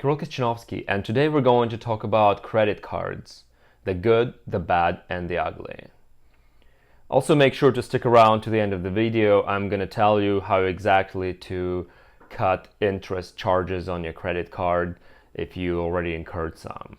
Kirill and today we're going to talk about credit cards, the good, the bad, and the ugly. Also make sure to stick around to the end of the video. I'm going to tell you how exactly to cut interest charges on your credit card if you already incurred some.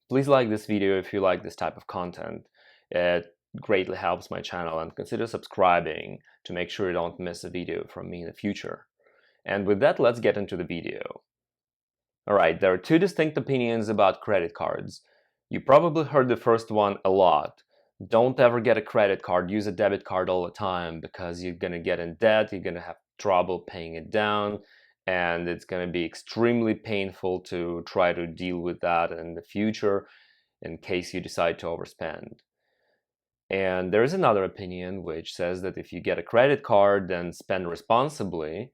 Please like this video if you like this type of content. It greatly helps my channel, and consider subscribing to make sure you don't miss a video from me in the future. And with that, let's get into the video. Alright, there are two distinct opinions about credit cards. You probably heard the first one a lot. Don't ever get a credit card, use a debit card all the time because you're gonna get in debt, you're gonna have trouble paying it down, and it's gonna be extremely painful to try to deal with that in the future in case you decide to overspend. And there is another opinion which says that if you get a credit card and spend responsibly,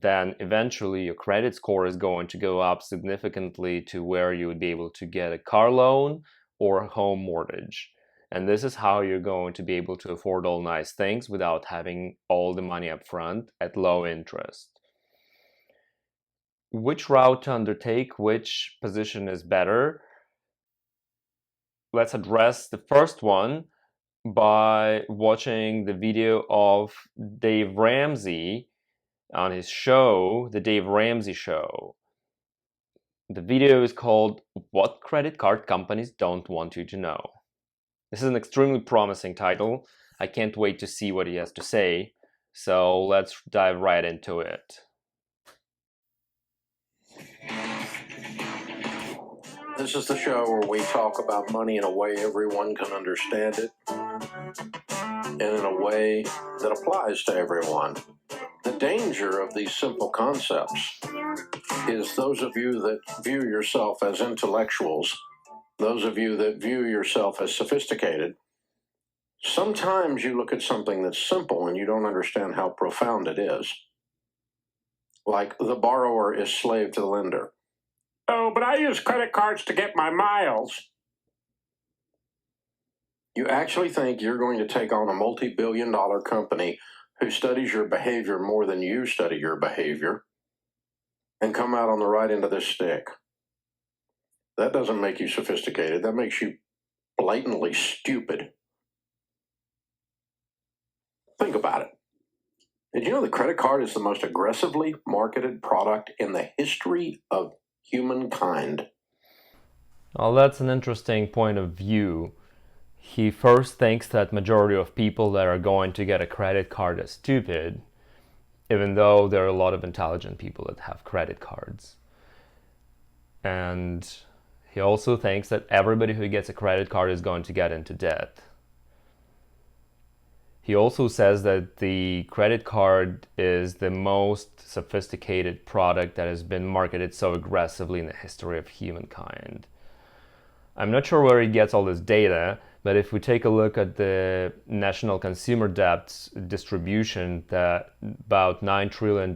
then eventually your credit score is going to go up significantly to where you would be able to get a car loan or a home mortgage. And this is how you're going to be able to afford all nice things without having all the money up front at low interest. Which route to undertake, which position is better? Let's address the first one by watching the video of Dave Ramsey on his show, The Dave Ramsey Show. The video is called What Credit Card Companies Don't Want You to Know. This is an extremely promising title. I can't wait to see what he has to say, so let's dive right into it. This is the show where we talk about money in a way everyone can understand it, and in a way that applies to everyone. The danger of these simple concepts is those of you that view yourself as intellectuals, those of you that view yourself as sophisticated, sometimes you look at something that's simple and you don't understand how profound it is. Like the borrower is slave to the lender. Oh, but I use credit cards to get my miles. You actually think you're going to take on a multi-billion-dollar company who studies your behavior more than you study your behavior and come out on the right end of this stick. That doesn't make you sophisticated. That makes you blatantly stupid. Think about it. Did you know the credit card is the most aggressively marketed product in the history of humankind? Well, that's an interesting point of view. He first thinks that majority of people that are going to get a credit card are stupid, even though there are a lot of intelligent people that have credit cards. And he also thinks that everybody who gets a credit card is going to get into debt. He also says that the credit card is the most sophisticated product that has been marketed so aggressively in the history of humankind. I'm not sure where he gets all this data, but if we take a look at the national consumer debt distribution, that about $9 trillion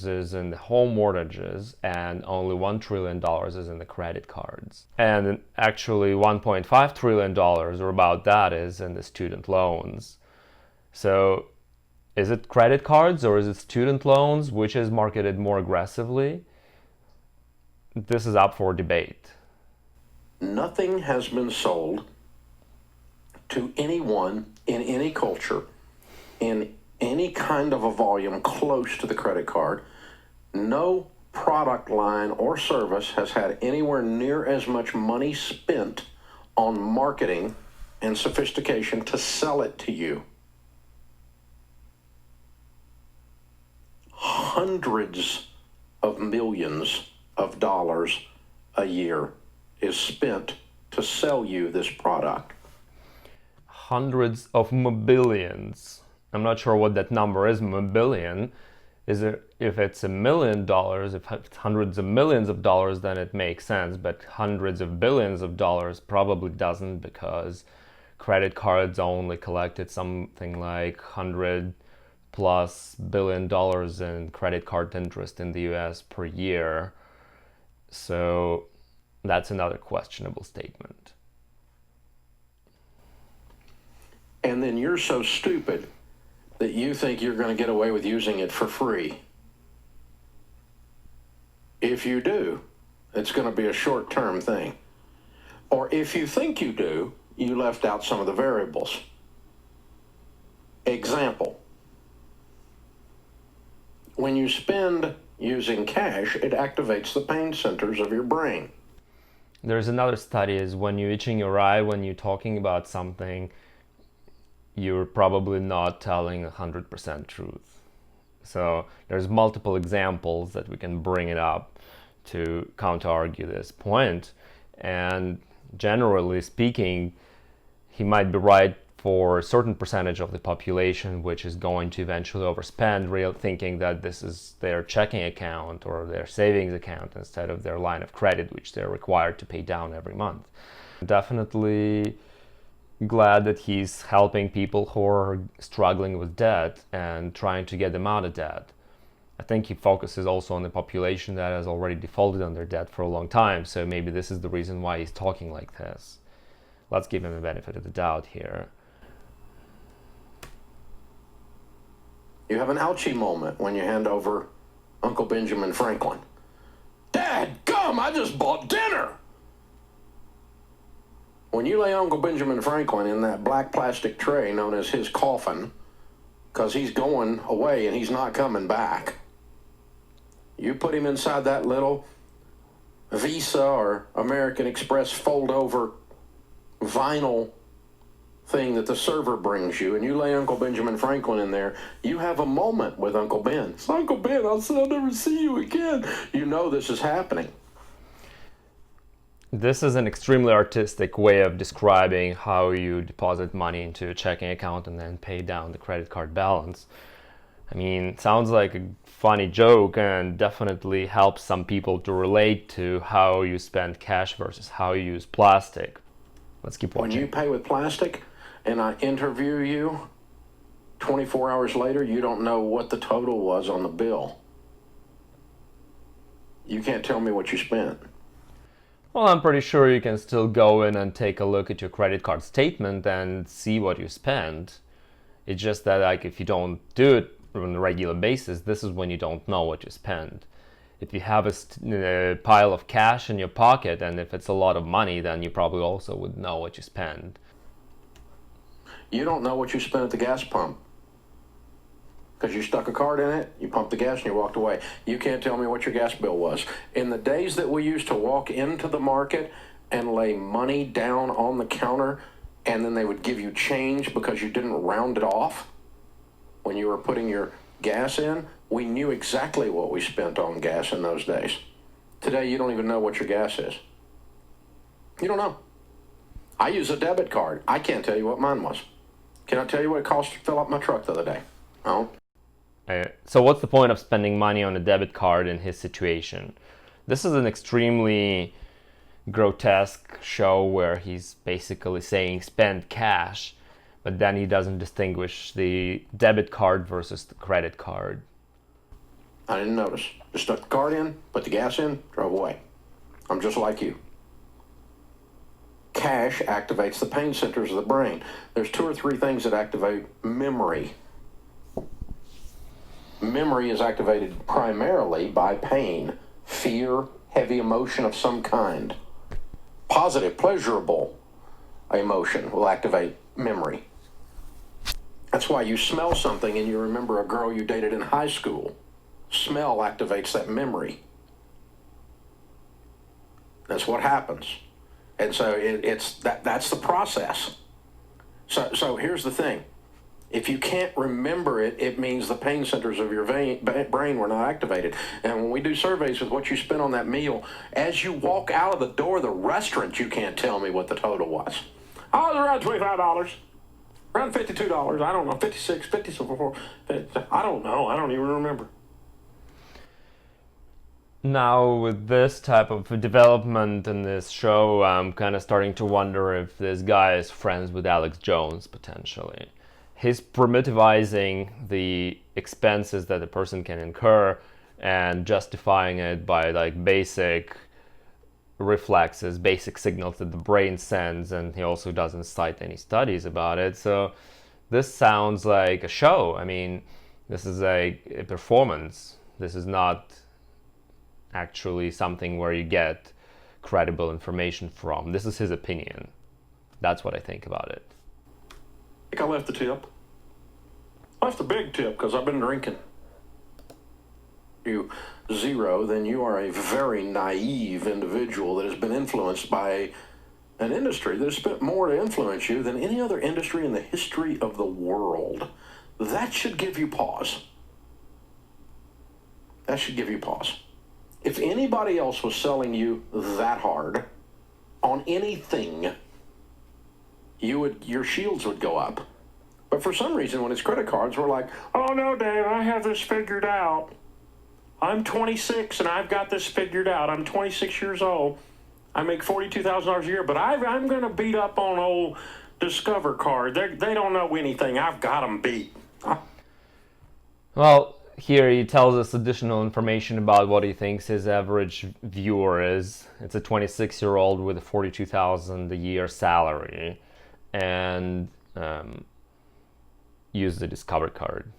is in the home mortgages and only $1 trillion is in the credit cards. And actually $1.5 trillion, or about that, is in the student loans. So is it credit cards or is it student loans which is marketed more aggressively? This is up for debate. Nothing has been sold to anyone in any culture in any kind of a volume close to the credit card. No product line or service has had anywhere near as much money spent on marketing and sophistication to sell it to you. Hundreds of millions of dollars a year is spent to sell you this product. Hundreds of billions. I'm not sure what that number is, billion. Is it, if it's $1 million, if it's hundreds of millions of dollars, then it makes sense, but hundreds of billions of dollars probably doesn't, because credit cards only collected something like $100+ billion in credit card interest in the US per year. So that's another questionable statement. And then you're so stupid that you think you're going to get away with using it for free. If you do, it's going to be a short-term thing. Or if you think you do, you left out some of the variables. Example. When you spend using cash, it activates the pain centers of your brain. There's another study is when you're itching your eye, when you're talking about something, you're probably not telling 100% truth. So there's multiple examples that we can bring it up to counter-argue this point. And generally speaking, he might be right for a certain percentage of the population which is going to eventually overspend, thinking that this is their checking account or their savings account instead of their line of credit, which they're required to pay down every month. Definitely glad that he's helping people who are struggling with debt and trying to get them out of debt. I think he focuses also on the population that has already defaulted on their debt for a long time, so maybe this is the reason why he's talking like this. Let's give him a benefit of the doubt here. You have an ouchie moment when you hand over Uncle Benjamin Franklin. Dad, gum, I just bought dinner. When you lay Uncle Benjamin Franklin in that black plastic tray known as his coffin, because he's going away and he's not coming back, you put him inside that little Visa or American Express fold-over vinyl thing that the server brings you, and you lay Uncle Benjamin Franklin in there, you have a moment with Uncle Ben. It's Uncle Ben, I'll never see you again. You know this is happening. This is an extremely artistic way of describing how you deposit money into a checking account and then pay down the credit card balance. I mean, it sounds like a funny joke and definitely helps some people to relate to how you spend cash versus how you use plastic. Let's keep watching. When you pay with plastic and I interview you, 24 hours later, you don't know what the total was on the bill. You can't tell me what you spent. Well, I'm pretty sure you can still go in and take a look at your credit card statement and see what you spent. It's just that, like, if you don't do it on a regular basis, this is when you don't know what you spend. If you have a pile of cash in your pocket, and if it's a lot of money, then you probably also would know what you spend. You don't know what you spent at the gas pump because you stuck a card in it, you pumped the gas, and you walked away. You can't tell me what your gas bill was. In the days that we used to walk into the market and lay money down on the counter, and then they would give you change because you didn't round it off when you were putting your gas in, we knew exactly what we spent on gas in those days. Today, you don't even know what your gas is. You don't know. I use a debit card. I can't tell you what mine was. Can I tell you what it cost to fill up my truck the other day? No. So what's the point of spending money on a debit card in his situation? This is an extremely grotesque show where he's basically saying spend cash, but then he doesn't distinguish the debit card versus the credit card. I didn't notice. Just stuck the card in, put the gas in, drove away. I'm just like you. Cash activates the pain centers of the brain. There's 2 or 3 things that activate memory. Memory is activated primarily by pain, fear, heavy emotion of some kind. Positive, pleasurable emotion will activate memory. That's why you smell something and you remember a girl you dated in high school. Smell activates that memory. That's what happens. And so that's the process. So here's the thing. If you can't remember it, it means the pain centers of your brain were not activated. And when we do surveys with what you spent on that meal, as you walk out of the door of the restaurant, you can't tell me what the total was. Oh, it was around $25. Around $52. I don't know, 56, 54. I don't know. I don't even remember. Now, with this type of development in this show, I'm kind of starting to wonder if this guy is friends with Alex Jones, potentially. He's primitivizing the expenses that a person can incur and justifying it by like basic reflexes, basic signals that the brain sends, and he also doesn't cite any studies about it. So this sounds like a show. I mean, this is a performance. This is not actually something where you get credible information from. This is his opinion. That's what I think about it. I think I left the tip. I left the big tip because I've been drinking. You zero, then you are a very naive individual that has been influenced by an industry that has spent more to influence you than any other industry in the history of the world. That should give you pause. That should give you pause. If anybody else was selling you that hard on anything, your shields would go up. But for some reason, when it's credit cards, we're like, oh no, Dave, I have this figured out. I'm 26 and I've got this figured out. I'm 26 years old. I make $42,000 a year, but I'm going to beat up on old Discover card. They don't know anything. I've got them beat. Well, here he tells us additional information about what he thinks his average viewer is. It's a 26-year-old with a $42,000 a year salary and use the Discover card.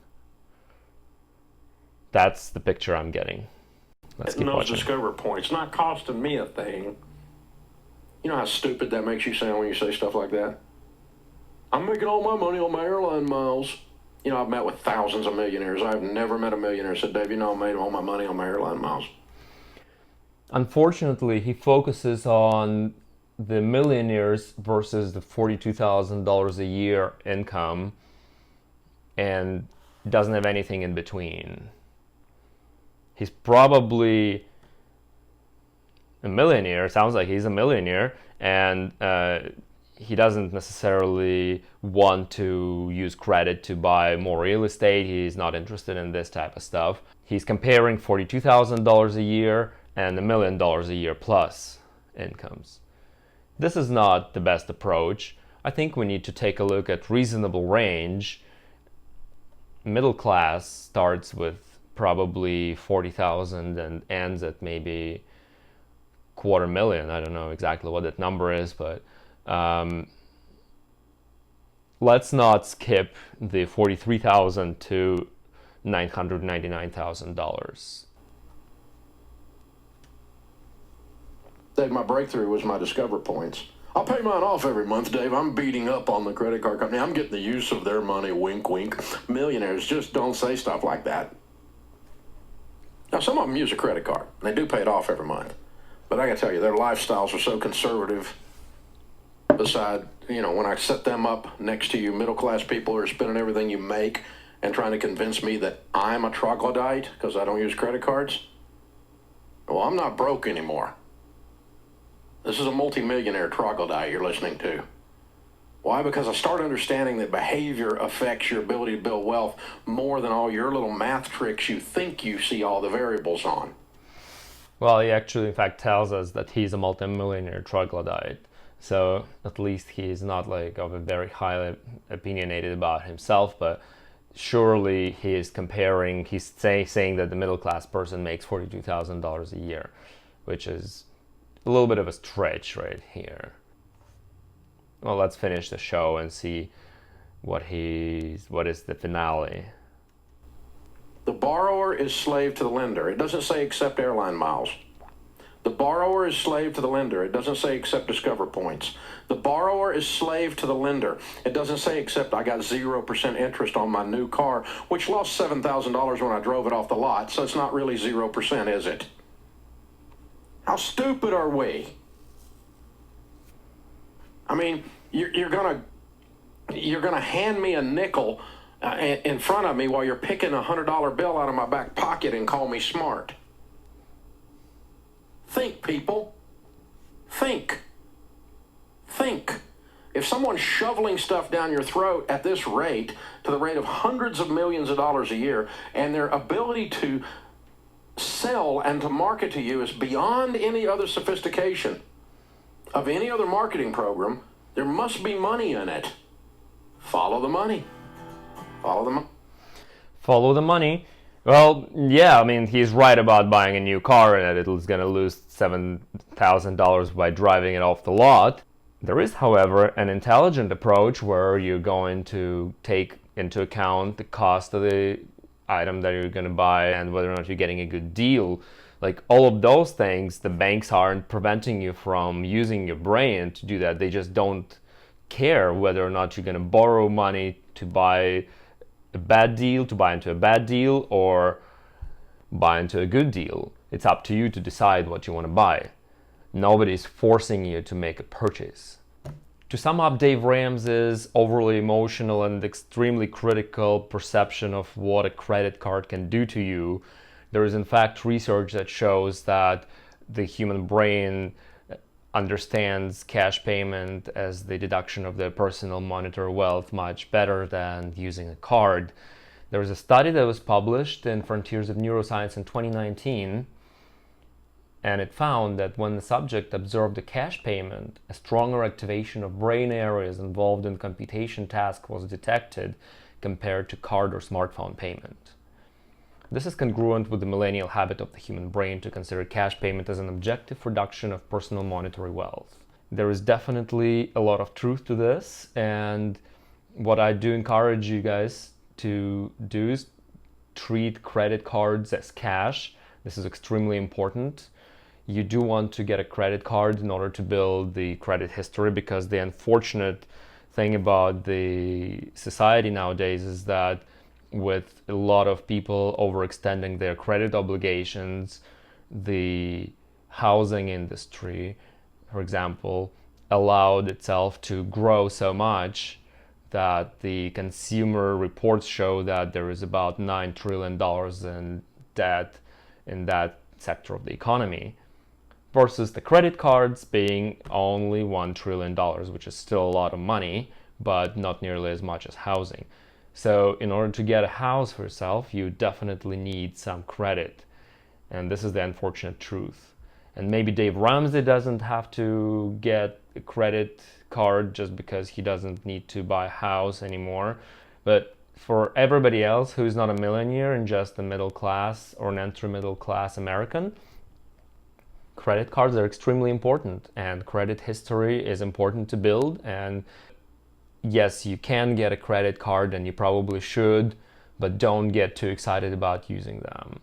That's the picture I'm getting. Let's keep watching. Discover points not costing me a thing. You know how stupid that makes you sound when you say stuff like that? I'm making all my money on my airline miles. You know, I've met with thousands of millionaires. I've never met a millionaire who said, Dave, you know, I made all my money on my airline miles. Unfortunately, he focuses on the millionaires versus the $42,000 a year income and doesn't have anything in between. He's probably a millionaire. Sounds like he's a millionaire, and he doesn't necessarily want to use credit to buy more real estate. He's not interested in this type of stuff. He's comparing $42,000 a year and $1 million a year plus incomes. This is not the best approach. I think we need to take a look at reasonable range. Middle class starts with probably 40,000 and ends at maybe $250,000. I don't know exactly what that number is, but let's not skip the $43,000 to $999,000. Dave, my breakthrough was my Discover points. I'll pay mine off every month, Dave. I'm beating up on the credit card company. I'm getting the use of their money, wink, wink. Millionaires just don't say stuff like that. Now, some of them use a credit card, and they do pay it off every month. But I gotta tell you, their lifestyles are so conservative. Beside, you know, when I set them up next to you, middle-class people who are spending everything you make and trying to convince me that I'm a troglodyte because I don't use credit cards. Well, I'm not broke anymore. This is a multimillionaire troglodyte you're listening to. Why? Because I start understanding that behavior affects your ability to build wealth more than all your little math tricks you think you see all the variables on. Well, he actually, in fact, tells us that he's a multimillionaire troglodyte. So at least he's not like of a very highly opinionated about himself, but surely he is comparing, he's saying that the middle class person makes $42,000 a year, which is a little bit of a stretch right here. Well, let's finish the show and see what is the finale. The borrower is slave to the lender. It doesn't say accept airline miles. The borrower is slave to the lender. It doesn't say accept Discover points. The borrower is slave to the lender. It doesn't say accept I got 0% interest on my new car, which lost $7,000 when I drove it off the lot, so it's not really 0%, is it? How stupid are we? I mean, you're gonna hand me a nickel in front of me while you're picking a $100 bill out of my back pocket and call me smart. Think, people. Think. If someone's shoveling stuff down your throat at this rate, to the rate of hundreds of millions of dollars a year, and their ability to sell and to market to you is beyond any other sophistication of any other marketing program, there must be money in it. Follow the money. Follow the money. Well, yeah, I mean, he's right about buying a new car and that it's going to lose $7,000 by driving it off the lot. There is, however, an intelligent approach where you're going to take into account the cost of the item that you're going to buy and whether or not you're getting a good deal. Like all of those things, the banks aren't preventing you from using your brain to do that. They just don't care whether or not you're going to borrow money to buy a bad deal, to buy into a bad deal, or buy into a good deal. It's up to you to decide what you want to buy. Nobody's forcing you to make a purchase. To sum up Dave Ramsey's overly emotional and extremely critical perception of what a credit card can do to you, there is in fact research that shows that the human brain understands cash payment as the deduction of the personal monetary wealth much better than using a card. There was a study that was published in Frontiers of Neuroscience in 2019, and it found that when the subject observed a cash payment, a stronger activation of brain areas involved in computation task was detected compared to card or smartphone payment. This is congruent with the millennial habit of the human brain to consider cash payment as an objective reduction of personal monetary wealth. There is definitely a lot of truth to this, and what I do encourage you guys to do is treat credit cards as cash. This is extremely important. You do want to get a credit card in order to build the credit history, because the unfortunate thing about the society nowadays is that with a lot of people overextending their credit obligations, the housing industry, for example, allowed itself to grow so much that the consumer reports show that there is about $9 trillion in debt in that sector of the economy, versus the credit cards being only $1 trillion, which is still a lot of money, but not nearly as much as housing. So in order to get a house for yourself, you definitely need some credit. And this is the unfortunate truth. And maybe Dave Ramsey doesn't have to get a credit card just because he doesn't need to buy a house anymore. But for everybody else who's not a millionaire and just a middle class or an entry middle class American, credit cards are extremely important, and credit history is important to build. And yes, you can get a credit card, and you probably should, but don't get too excited about using them.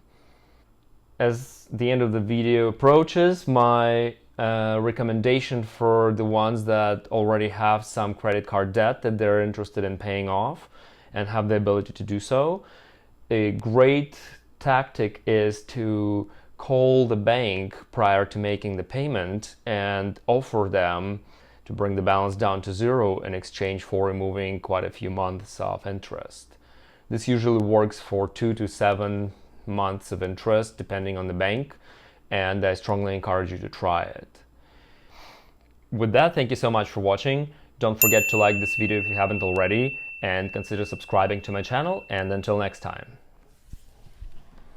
As the end of the video approaches, my recommendation for the ones that already have some credit card debt that they're interested in paying off and have the ability to do so, a great tactic is to call the bank prior to making the payment and offer them to bring the balance down to zero in exchange for removing quite a few months of interest. This usually works for 2 to 7 months of interest depending on the bank, and I strongly encourage you to try it. With that, thank you so much for watching. Don't forget to like this video if you haven't already, and consider subscribing to my channel, and until next time.